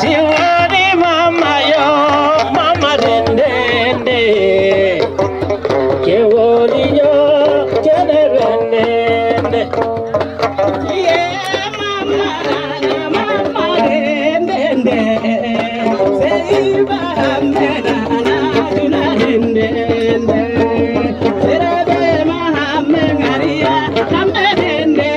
Siwari mama yo, mama dende, kewoli yo, kene dende. Yeah, mama dende, say bahamne na tuna dende. Serabe mahamme ngaria, hamme dende.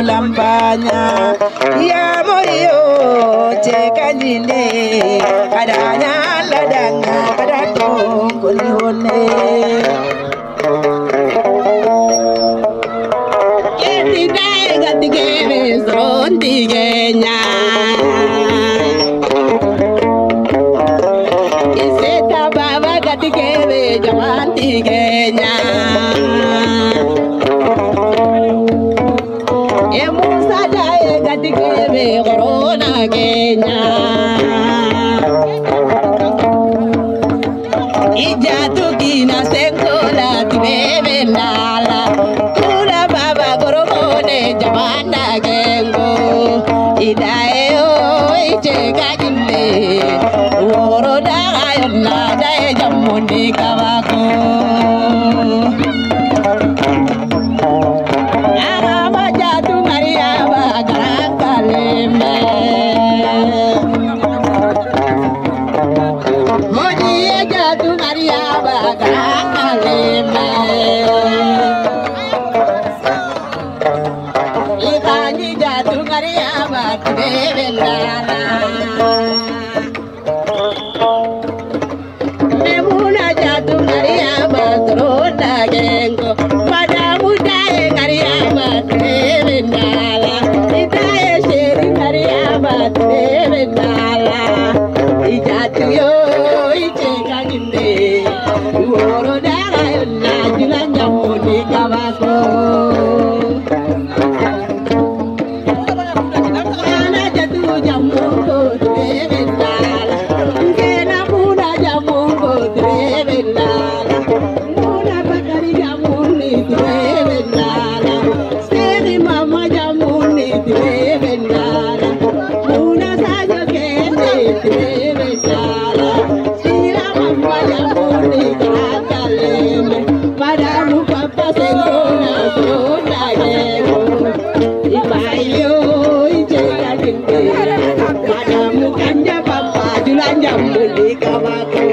Lampanya, ya moyo cekanyine, adanya ladanga kadatong kunihone. Keti dai gatige rondi genya, iseta baba gatige jamanti genya. Corona Kenya Ija tukina senkola tibebe nala Kula baba goromone jamanda gengo Idae o iche kaginde Woro da ayonna dae jamundi kawako kaleme. Ikani jatu kariya batire bellala. Memuna jatu kariya batro dagengo. Madamu daye kariya batire bellala. Itaye sheri kariya batire bellala. Ijatu yo iche kaginde. Uoro daga yonna julanya moni kabako. Ana jatu jamungo trebendala. Kena muna jamungo trebendala. Muna bakari jamuni trebendala. Seri mama jamuni trebendala. Muna sajo kene trebendala. Sira mama jamuni kakaleme. Madamu papa sengona sona gego. Ibayo ije kaginde. Madamu kanja papa julanja muli kabako.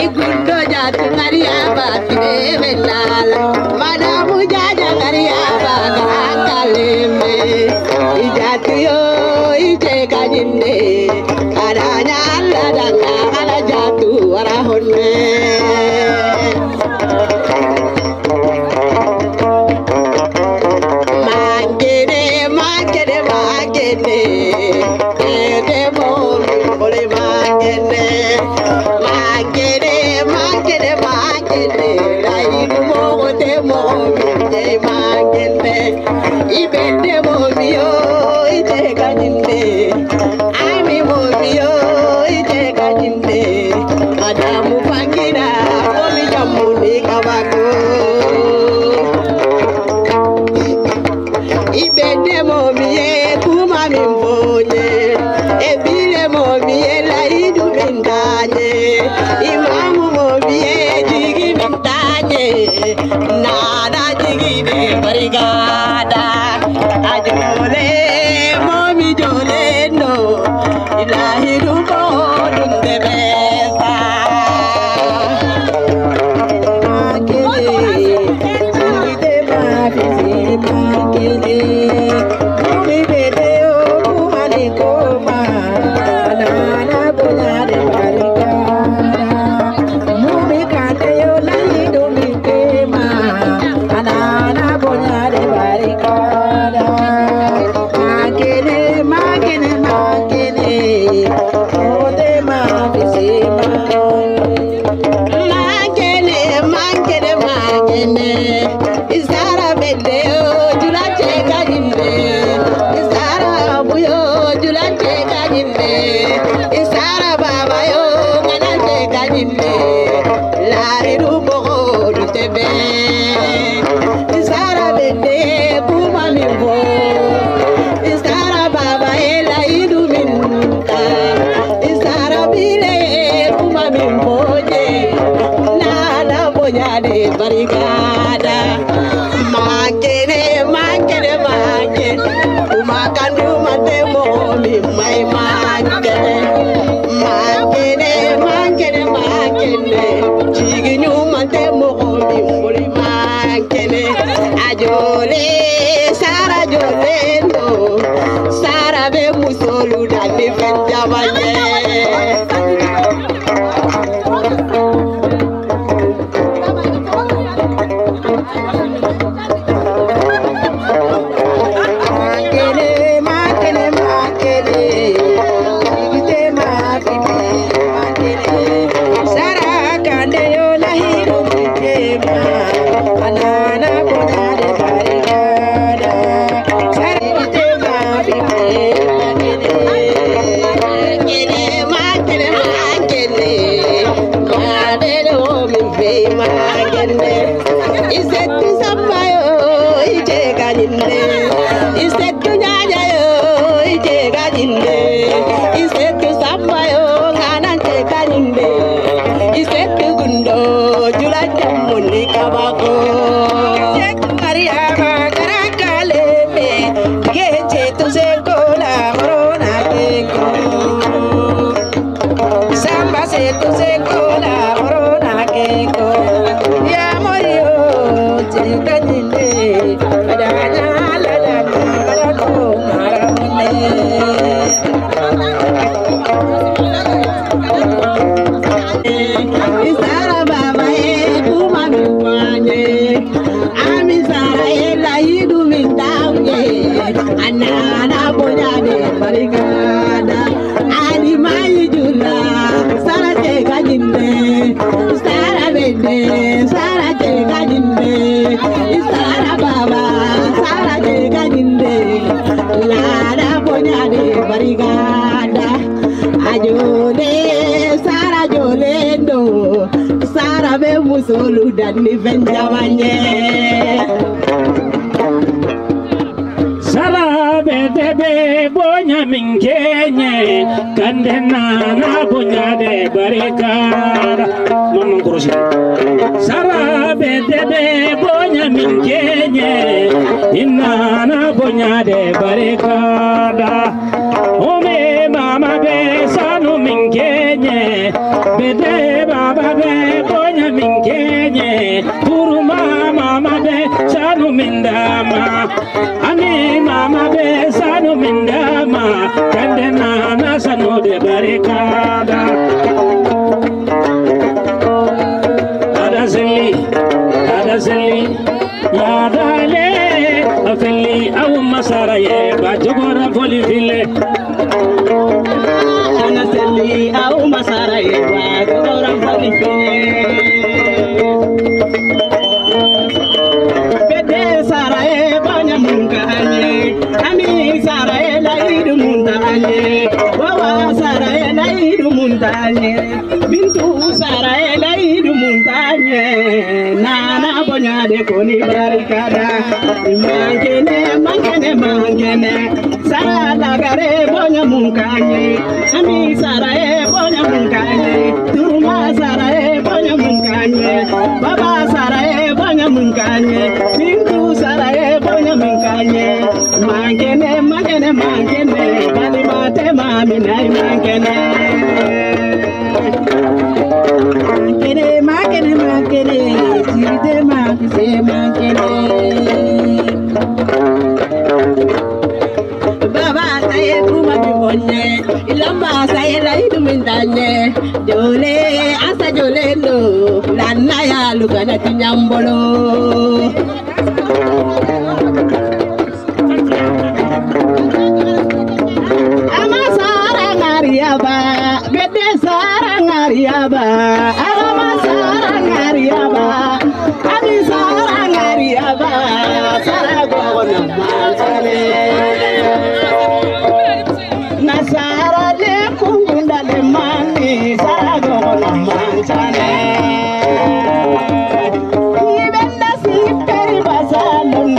Igundo jatu kariya batire bellala. Madamu jaja kariya baga kaleme. Ijatu yo ije kajinde. Adanya alla danga ala jatu warahonne. Mangene mangene mangene. Ede mo ole mangene. Mangene mangene mangene. Laidu mo te mo te mangene. Ibende mo mio ije kajinde. Ami mo mio ije kajinde. Adamu pangira omi jamuni kabako. Ibende mo mie kuma mimfonye. Ebile mo mie laidu mindanye. Imamu mo mie jigi mindanye. Nada jigi de barigada. Ajole momi jole no. Ilahi rubo dunde besa. Makele, jigide mafisi makele. Mumi bede o kumani koma. Nana bunyade barigada. Mumi kante yo lahi dumi kema. Nana bunyade barigada. Makele, makele, makele. Ode mafisi makele, makele, makele. Isara bede o jula cheka jinde. Isara buyo jula cheka jinde. Isara baba yo ngana cheka jinde. Lari rumbo rutebe. Isara bede kuma mimbo. Isara baba ela idu minta. Isara bile kuma mimboje. Nana bonyade barigada. Makene makene makene. Umakandu mate momi mai makene. Makene makene makene. Chiginyu mate momi muri makene. Ajole sara jole no. Sara be musolu dani fenjamanye. Sara kande yo magende. Isetu sambayo ije gajinde. Isetu nyanya yo ije gajinde. Isetu sambayo nganante gajinde. Isetu gundo jula jamuni kabako. Isetu Maria magarakale me geje tu sekola morona keko. Samba setu sekola morona keko. Ya morio jekajinde adanya ladana adako maramune. Isara baba kuma mkwanye amisara ela idu mindawe anana bonyade barikada ali mai jula sara te gajinde sara bende sara te gajinde isara baba sara te gajinde lara bonyade barikada ajole sara jolendo sara be musulu dani venjawanye Sara bebe bonya mingenye kandena na bonya de barikada mama kuroshi Sara bebe bonya mingenye inna na bonya de barikada ome mama be sanu mingenye bede baba be bonya mingenye turuma mama be sanu mindama Ami mama be sanu mindama kandena na sanu de barikada Ada zeli ya dale afeli au masaraye bajogora foli file Ana zeli au masaraye bajogora foli file Saraye banya munganye, ami saraye la idu mundanye, wawa saraye la idu mundanye, bintu saraye la idu mundanye, nana bonya de koni barikada, mangene, sara gare bonya munganye, ami saraye bonya munganye, turuma saraye bonya munganye, baba saraye bonya munganye, bintu saraye bonya munganye, mangene, bali mate mami nai mangene. Mangene, tide mangene. Baba saya kuma bimonye, ilamba saya la idu mindanye, jole asa jole lo, lana ya lugana tinyambolo. Ama sarang ariaba, gede sarang ariaba, ama sarang ariaba, abi sarang ariaba, sarago na mansane. Nasara le kungunda le mani, sarago na mansane. Ibenda si peri basalun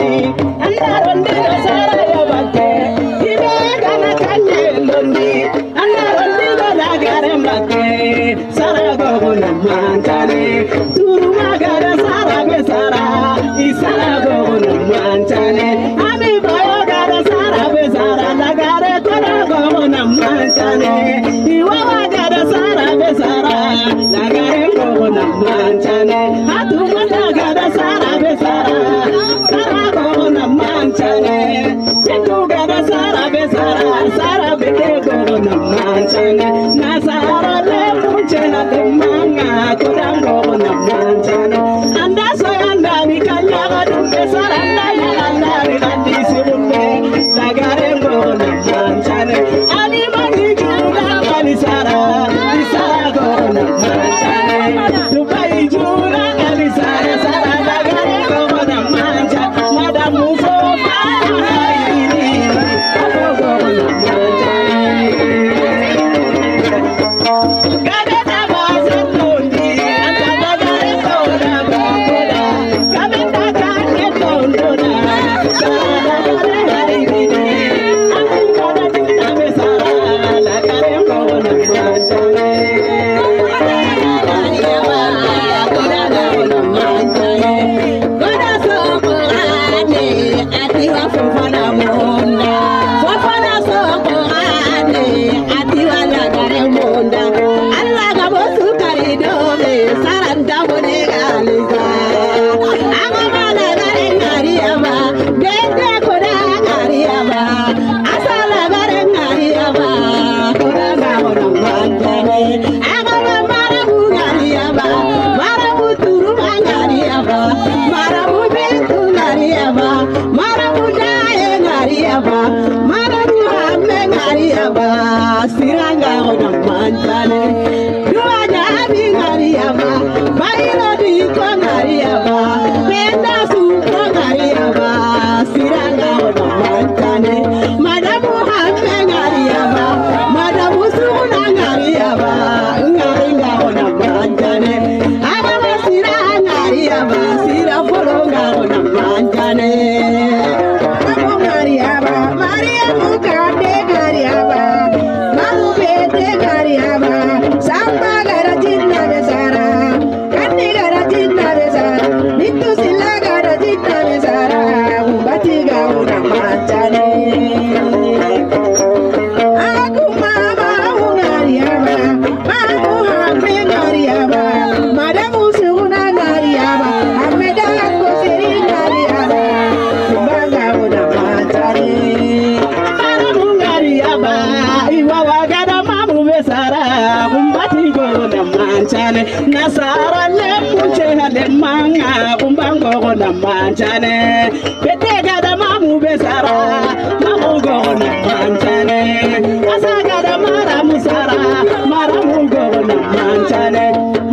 de manga umbango na manjane betega da mamu besara mamu go na manjane asaga da mara musara mara mu go na manjane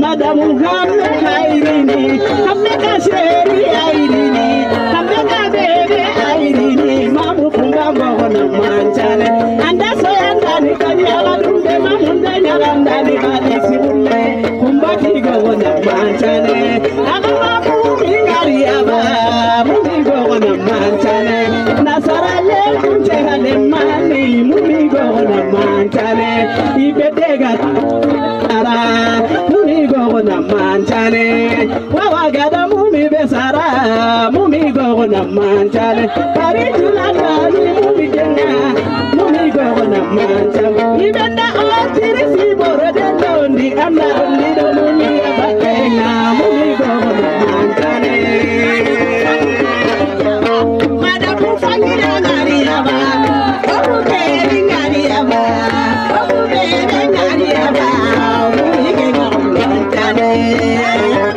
madamu hamme khairini hamme ka sheri airini hamme ka bebe airini mamu umbango na manjane anda so anda ni kanyala dumbe mamu ndanya ndani kalisi ulle kumbaki go na manjane agama mungari aba mungi go na manjane nasarale kunje hale mani mungi go na manjane ibedega ara mungi go na manjane wawagada mumi besara mungi go na manjane paritulanga mungi genga mungi go na manjane ibenda otiri siboro de dondi amna dondi do mungi abakenga mungi go na manjane madamu fangira ngari aba obuke ngari aba obuke ngari aba mungi genga manjane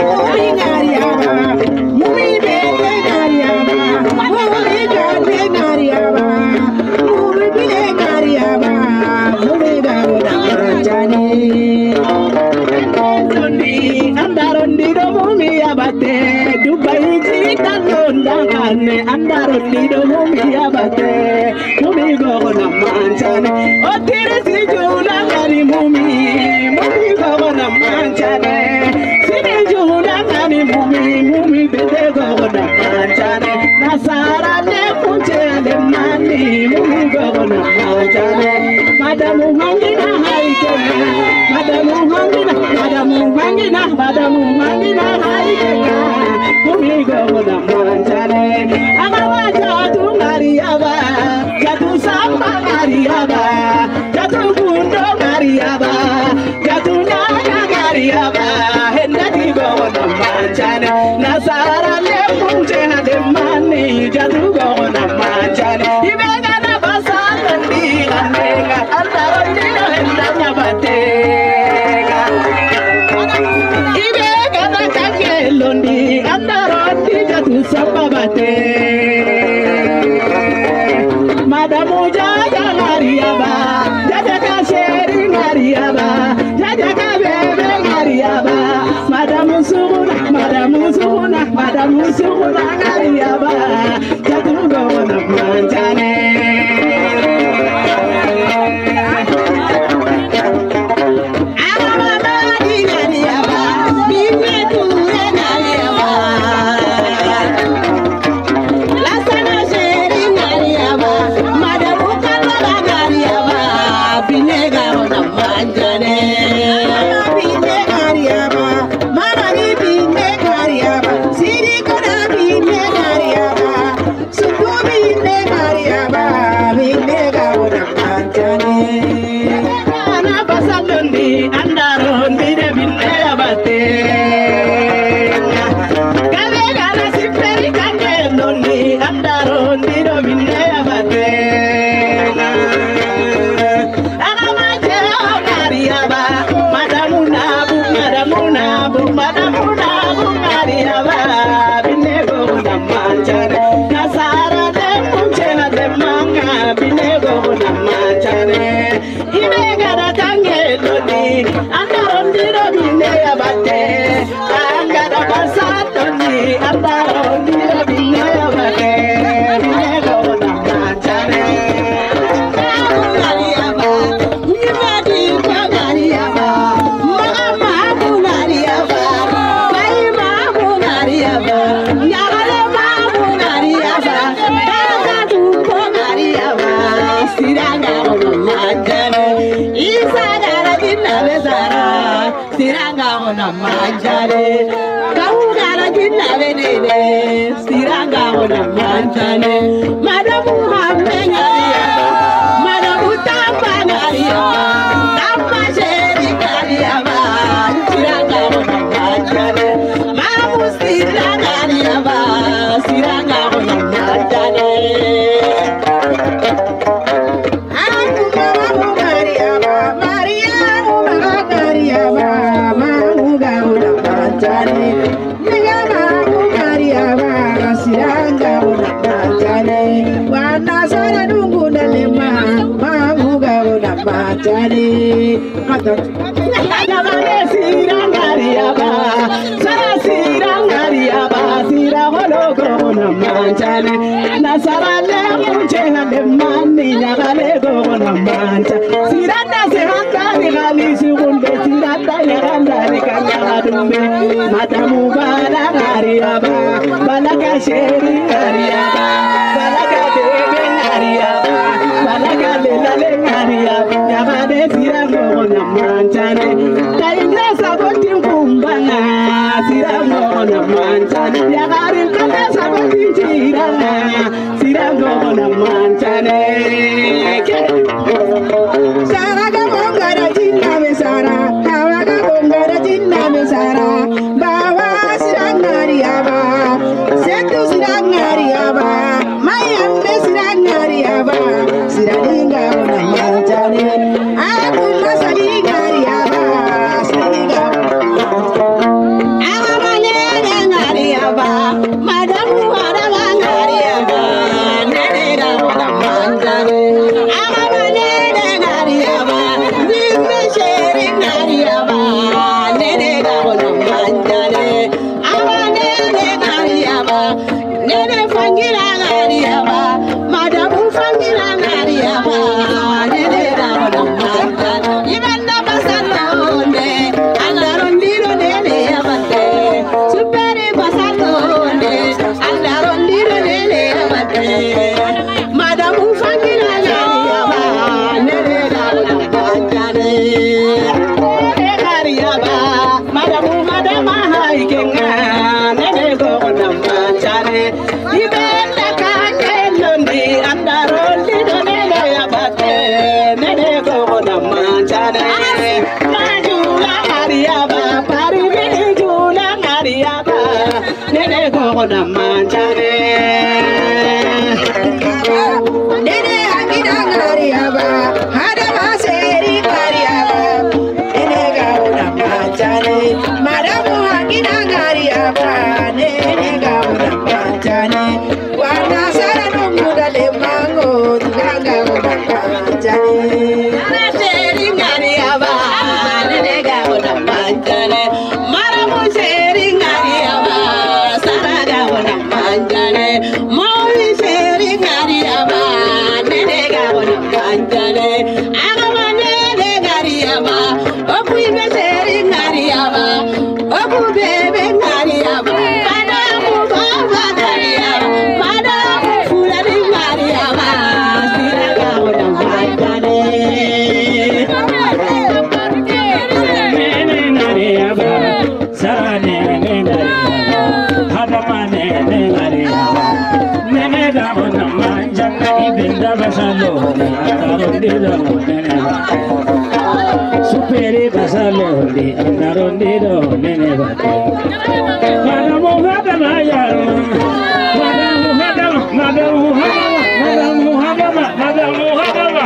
mungi ngari aba mungi bebe ngari aba mungi jode ngari aba mungi bile ngari aba mungi go na manjane andarondi do mumi abate Dubai jita londa kane andarondi do mumi abate mumi go na manjane otire si jula kani mumi go na manjane sine jula kani mumi bede go na manjane nasara le kunje le mani mumi go na manjane madamu hangina haike madamu hangina haike mumi go na manjane agawa jatu mariaba jatu samba mariaba jatu gundo mariaba jatu nana mariaba hendati go na manjane nasara le kunje de mani jatu go na manjane ibega na basata ndi anega andaro ndi hendanya batega ibega na kangelondi andaro ndi jatu samba bate madamu jaja mariaba jaja ka sheri mariaba jaja ka bebe mariaba madamu suguna mariaba jatu go na manjane manjare kau gara jinna venene siranga ona manjare madamu hamme ngariya madamu tamba ngariya tamba sheri ngariya ba siranga ona manjare mamu siranga ngariya ba siranga ona manjare Maria, Maria, Mamu, Gauna, Manjare. manjane kata Nyagale sira ngariaba sara sira ngariaba sira hologo na manjane nasarale munje hande mani nyagale go na manja sira na se handari gali sigunde sira ta yagandari kanyadumbe madamu bala ngariaba balaga sheri ngariaba balaga bebe ngariaba balaga lelale ngariaba nyagale sira go na manjane taina saboti kumbana sira go na manjane yagari kata saboti chirana sira go na manjane Saraga bongara jinna me sara kawaga bongara jinna me sara bawa sirangari aba setu sirangari aba mayambe sirangari aba siralinga na manjane aku masalingari aba siralinga aga manene ngari aba madamu waraga ngari aba nerega na manjane aga manene ngari aba nimbe sheri ngari aba nerega na manjane aga nene ngari aba nene fangira ngari aba madamu fangira ngari aba nerega na manjane ibanda basalonde andarondiro nene abate superi basalonde andarondiro nene abate madamu fangira ngari aba nerega na manjane ngariaba madamu madama haikenga nene go na manjane ibenda kanyelondi andarondi nene abate nene go na manjane majula ngariaba paribi jula ngariaba nene go na manjane nene agida ngari aba hada baseri ngari aba nene gauna manjane madamu agida ngari aba nene gauna manjane wana sara numuda le mango tiganga gauna manjane seri ngari aba nene gauna manjane madamu seri ngari aba sara gauna manjane moi seri ngari aba nene gauna manjane aga manene ngari aba oku ibe seri ngari aba oku bebe ngari aba madamu baba ngari aba madamu fulani ngari aba sira gauna manjane nene ngariaba sara nene ngariaba hadama nene ngariaba nene gabo na manjana ibenda basalo andarondiro nene superi basalo andarondiro nene bate madamu hadama ya madamu hadama madamu hadama madamu hadama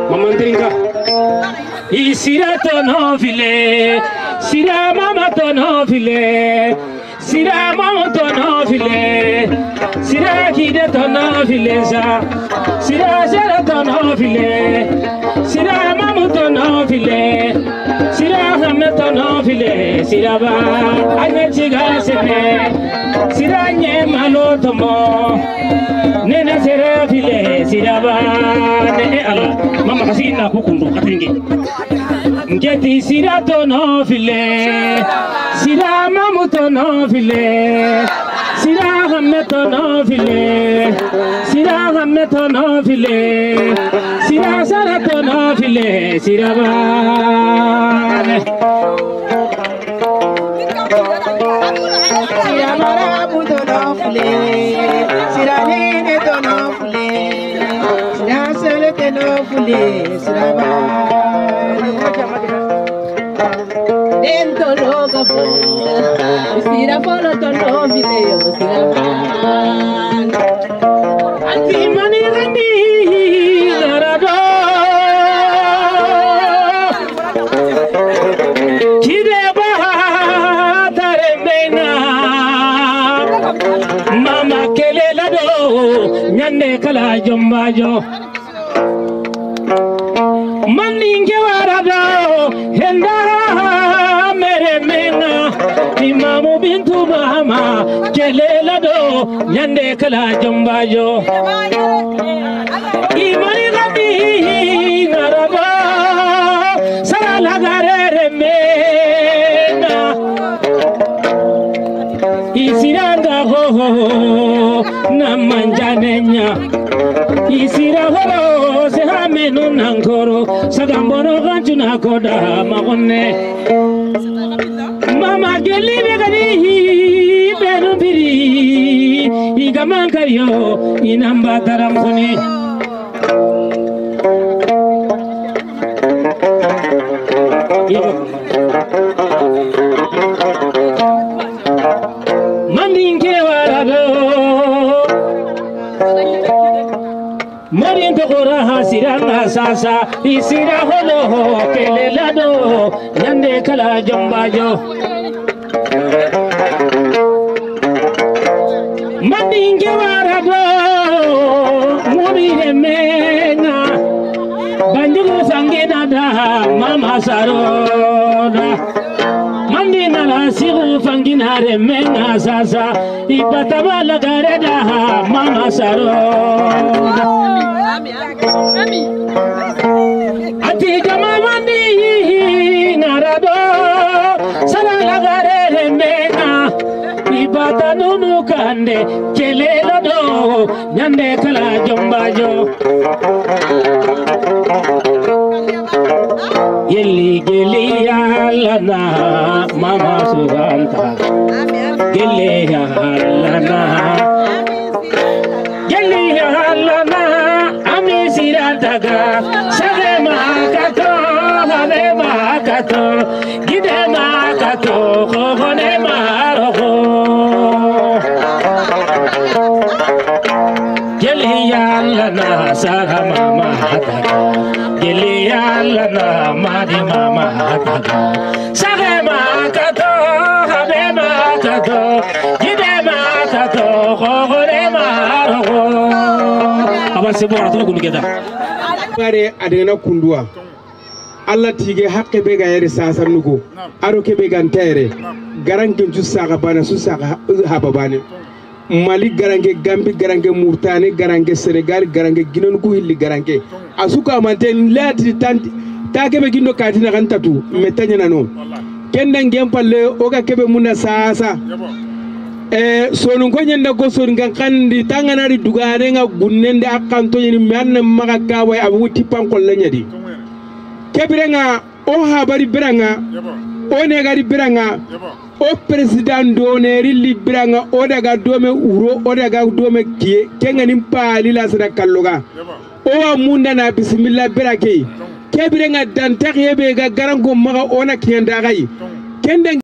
Mamandringa Isira tono file Sira mama tono file Sira mama tono file Sira kide tono file sa Sira sera tono file Sira mama tono file Sira hamme tono file Sira ba anya chiga sene Sira nye malo tomo Nena sera file Sira ba ne ala mama kasina kukundu katringi Ngeti sira tono file Sira mamu tono file Sira hamme tono file Sira hamme tono file Sira sara tono file Sira ba sira marabu tono fule sira nene tono fule sira file siraba dentro loga sira folo tono file siraba anti mani gandi arado chide ba tare mena mama kelela do nyande kala jombajo maninge warado henda mere mena imamu bintu mama kelela do nyande kala jombajo imani gadi naraba sala garere mena isiranga ho na manjanenya isira ho se hamenu nankoro sagambono ganjuna koda magonne mama geli begani benu biri igamankario inamba taram kuni mandinge warado marin tokora hasiranga sasa isira holo kelelado nyande kala jombajo mandinge warado murire mena banjugo sangena da mama saroda mandina la siru fanginare mena sasa ipatabala gareda mama saroda ati jama mandi narado sala garere mena ibata nunu kande kelelo do nyande kala jombajo yeli geli alana mama suganta geli alana geli alana ami sirantaga sage makato hale makato gide makato khone maroko geli alana saga mama hataga geli alana madi mama hataga sage makato hale makato gide makato khone maroko abase bora to kunu geda bare adena kundua Allah tige hakke be ga yare sasan nugo aro ke be gantere garanke ju saka bana su saka hababane Mali garange Gambi garange Murtani garange Senegal garange Guinée ku hilli garange asuka manten lati tanti ta kebe gindo katina kan tatu metanya nano kenda ngem palle oga kebe muna sasa sonu ko nyanda ko son ngan kandi tanganari dugare nga gunnende akanto ni manna maga kawai abu tipan kolle nyadi kebirenga o habari biranga o negari biranga o president doneri libiranga o daga dome uro o daga dome kie kenga nimpali la sada kalloga o amunda na bismillah birake kebirenga dan takhebe ga garango maga ona kiyanda gai kende